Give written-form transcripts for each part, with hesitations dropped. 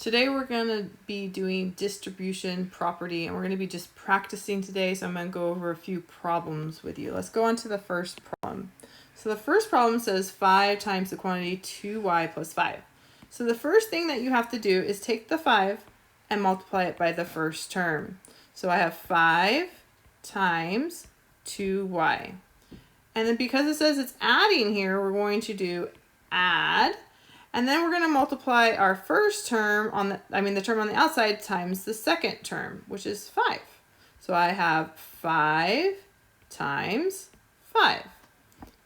Today we're going to be doing distribution property, and we're going to be just practicing today, so I'm going to go over a few problems with you. Let's go on to the first problem. So the first problem says 5 times the quantity 2y plus 5. So the first thing that you have to do is take the 5 and multiply it by the first term. So I have 5 times 2y. And then because it says it's adding here, we're going to do add. And then we're going to multiply our first term on the term on the outside times the second term, which is 5. So I have 5 times 5.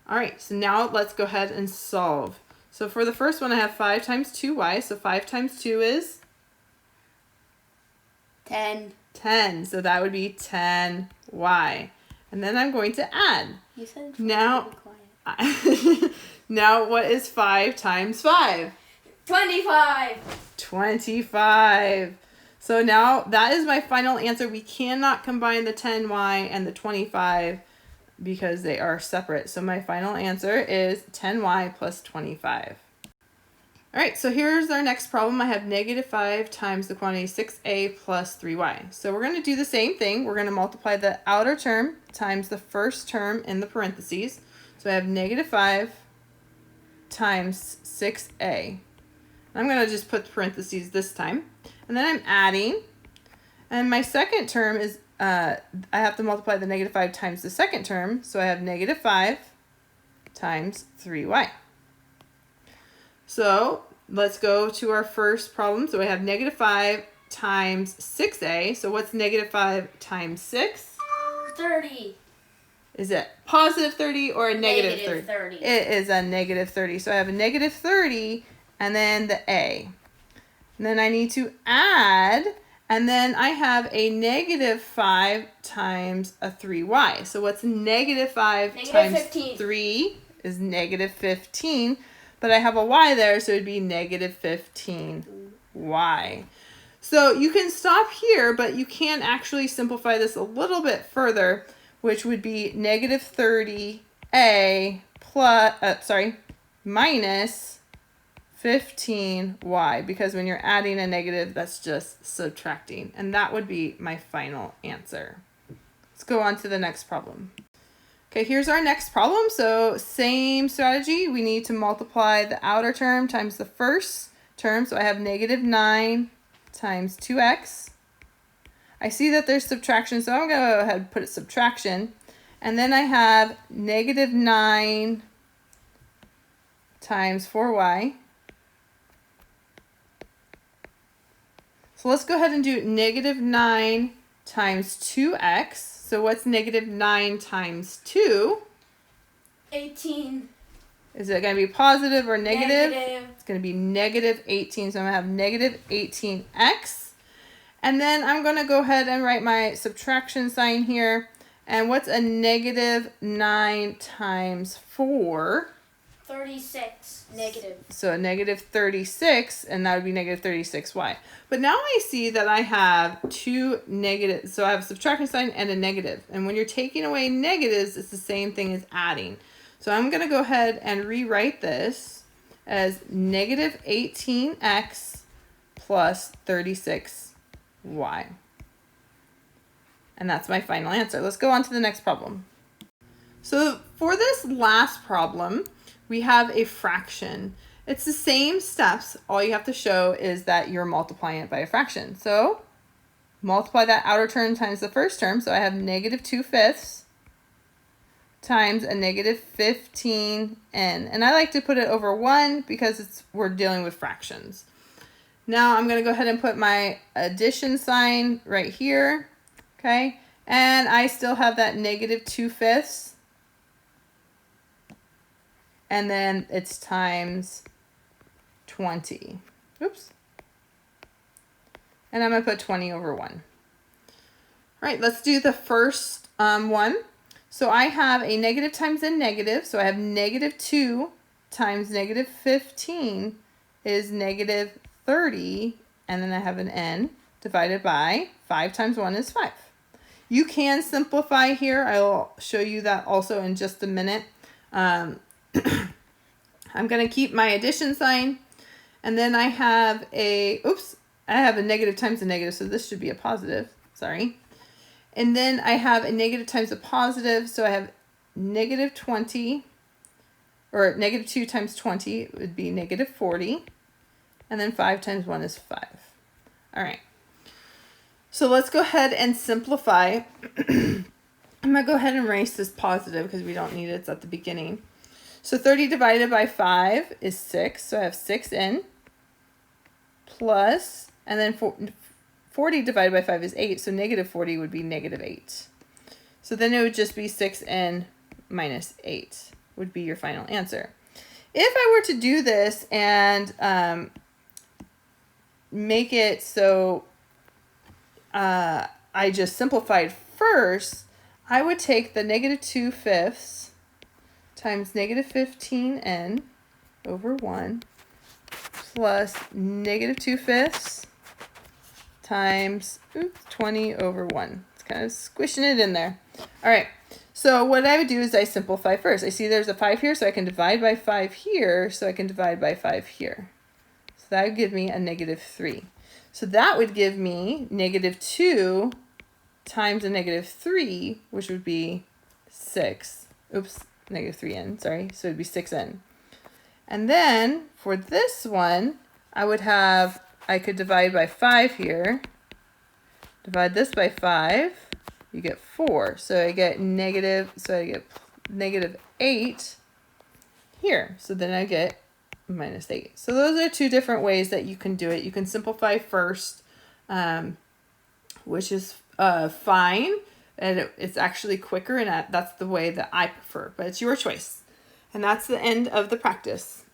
All right, so now let's go ahead and solve. So for the first one, I have 5 times 2y. So 5 times 2 is? 10. 10. So that would be 10y. And then I'm going to add. You said now, quiet. Now what is 5 times 5? 25. 25. So now that is my final answer. We cannot combine the 10y and the 25 because they are separate. So my final answer is 10y plus 25. All right, so here's our next problem. I have negative 5 times the quantity 6a plus 3y. So we're going to do the same thing. We're going to multiply the outer term times the first term in the parentheses. So I have negative 5 times 6a. I'm going to just put parentheses this time. And then I'm adding. And my second term is, I have to multiply the negative 5 times the second term. So I have negative 5 times 3y. So let's go to our first problem. So I have negative 5 times 6a. So what's negative 5 times 6? 30. Is it positive 30 or a negative 30? It is a negative 30. So I have a negative 30 and then the a. And then I need to add, and then I have a negative 5 times a 3y. So what's negative 5 times 15. 3 is negative 15. But I have a y there, so it would be negative 15y. So you can stop here, but you can actually simplify this a little bit further, which would be negative 30a minus 15y, because when you're adding a negative, that's just subtracting. And that would be my final answer. Let's go on to the next problem. Okay, here's our next problem. So same strategy. We need to multiply the outer term times the first term. So I have negative 9 times 2x. I see that there's subtraction, so I'm going to go ahead and put it subtraction. And then I have negative 9 times 4y. So let's go ahead and do negative 9 times 2x. So what's negative 9 times 2? 18. Is it going to be positive or negative? Negative. It's going to be negative 18. So I'm going to have negative 18x. And then I'm going to go ahead and write my subtraction sign here. And what's a negative 9 times 4? 36. Negative. So a negative 36, and that would be negative 36y. But now I see that I have two negatives. So I have a subtraction sign and a negative. And when you're taking away negatives, it's the same thing as adding. So I'm going to go ahead and rewrite this as negative 18x plus 36y. And that's my final answer. Let's go on to the next problem. So for this last problem, we have a fraction. It's the same steps. All you have to show is that you're multiplying it by a fraction. So multiply that outer term times the first term. So I have negative 2/5 times a negative 15n. And I like to put it over 1 because we're dealing with fractions. Now I'm going to go ahead and put my addition sign right here. Okay, and I still have that negative 2/5. And then it's times 20. Oops. And I'm going to put 20 over 1. All right, let's do the first one. So I have a negative times a negative. So I have negative 2 times negative 15 is negative 30. And then I have an n divided by 5 times 1 is 5. You can simplify here. I'll show you that also in just a minute. I'm going to keep my addition sign. And then I have a, oops, I have a negative times a negative, so this should be a positive. Sorry. And then I have a negative times a positive, so I have negative 20, or negative 2 times 20 would be negative 40. And then 5 times 1 is 5. All right. So let's go ahead and simplify. I'm going to go ahead and erase this positive because we don't need it. It's at the beginning. So 30 divided by 5 is 6. So I have 6n plus, and then 40 divided by 5 is 8. So negative 40 would be negative 8. So then it would just be 6n minus 8 would be your final answer. If I were to do this and make it so I just simplified first, I would take the negative 2/5 times negative 15n over 1 plus negative 2/5 times 20 over 1. It's kind of squishing it in there. All right, so what I would do is I simplify first. I see there's a 5 here, so I can divide by 5 here, so I can divide by 5 here. So that would give me a negative 3. So that would give me negative 2 times a negative 3, which would be 6. Oops, negative 3n, sorry. So it would be 6n. And then for this one, I could divide by 5 here. Divide this by 5, you get 4. So I get negative 8 here. So then I get minus 8. So those are two different ways that you can do it. You can simplify first, which is fine, and it's actually quicker, and that's the way that I prefer, but it's your choice. And that's the end of the practice.